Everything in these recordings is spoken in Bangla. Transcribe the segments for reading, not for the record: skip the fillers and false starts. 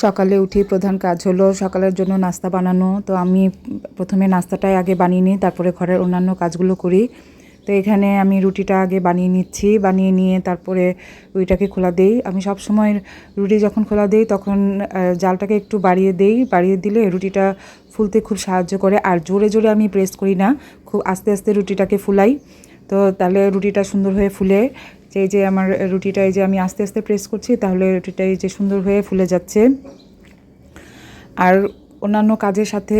সকালে উঠে প্রধান কাজ হলো সকালের জন্য নাস্তা বানানো। তো আমি প্রথমে নাস্তাটাই আগে বানিয়ে নিই, তারপরে ঘরের অন্যান্য কাজগুলো করি। তো এখানে আমি রুটিটা আগে বানিয়ে নিচ্ছি, বানিয়ে নিয়ে তারপরে রুটিটাকে খোলা দেই। আমি সবসময় রুটি যখন খোলা দেই তখন জালটাকে একটু বাড়িয়ে দেই, বাড়িয়ে দিলে রুটিটা ফুলতে খুব সাহায্য করে। আর জোরে জোরে আমি প্রেস করি না, খুব আস্তে আস্তে রুটিটাকে ফুলাই। তো তাহলে রুটিটা সুন্দর হয়ে ফুলে। যে আমার রুটিটা এই যে আমি আস্তে আস্তে প্রেস করছি, তাহলে রুটিটা এই যে সুন্দর হয়ে ফুলে যাচ্ছে। আর অন্যান্য কাজের সাথে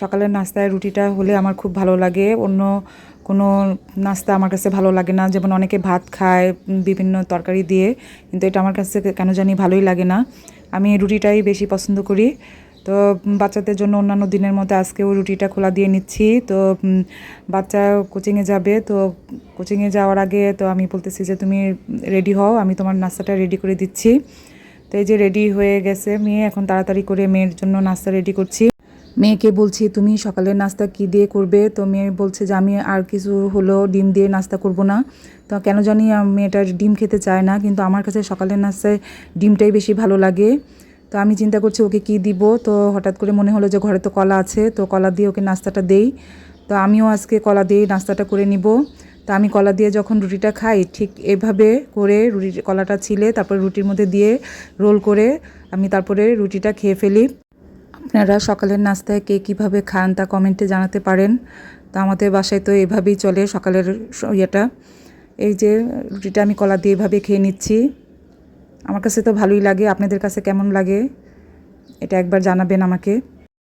সকালের নাস্তায় রুটিটা হলে আমার খুব ভালো লাগে। অন্য কোনো নাস্তা আমার কাছে ভালো লাগে না। যেমন অনেকে ভাত খায় বিভিন্ন তরকারি দিয়ে, কিন্তু এটা আমার কাছে কেন জানি ভালোই লাগে না। আমি রুটিটাই বেশি পছন্দ করি। তো বাচ্চাদের জন্য অন্যান্য দিনের মধ্যে আজকেও রুটিটা খোলা দিয়ে নিচ্ছি। তো বাচ্চা কোচিংয়ে যাবে, তো কোচিংয়ে যাওয়ার আগে তো আমি বলতেছি যে তুমি রেডি হও, আমি তোমার নাস্তাটা রেডি করে দিচ্ছি। তো এই যে রেডি হয়ে গেছে মেয়ে, এখন তাড়াতাড়ি করে মেয়ের জন্য নাস্তা রেডি করছি। মেয়েকে বলছি তুমি সকালের নাস্তা কি দিয়ে করবে? তো মেয়ে বলছে যে আমি আর কিছু হলো ডিম দিয়ে নাস্তা করব না। তো কেন জানি মেয়েটার ডিম খেতে চায় না, কিন্তু আমার কাছে সকালের নাস্তায় ডিমটাই বেশি ভালো লাগে। তো আমি চিন্তা করছি ওকে কি দিব। তো হঠাৎ করে মনে হলো যে ঘরে তো কলা আছে, তো কলা দিয়ে ওকে নাস্তাটা দেই। তো আমিও আজকে কলা দিয়ে নাস্তাটা করে নিব। তো আমি কলা দিয়ে যখন রুটিটা খাই ঠিক এভাবে করে কলাটা ছিলে তারপর রুটির মধ্যে দিয়ে রোল করে আমি তারপরে রুটিটা খেয়ে ফেলি। আপনারা সকালের নাস্তায় কে কীভাবে খান তা কমেন্টে জানাতে পারেন। তো আমাদের বাসায় তো এভাবেই চলে সকালের ইয়েটা। এই যে রুটিটা আমি কলা দিয়ে এভাবে খেয়ে নিচ্ছি। আমার কাছে তো ভালোই লাগে, আপনাদের কাছে কেমন লাগে এটা একবার জানাবেন আমাকে।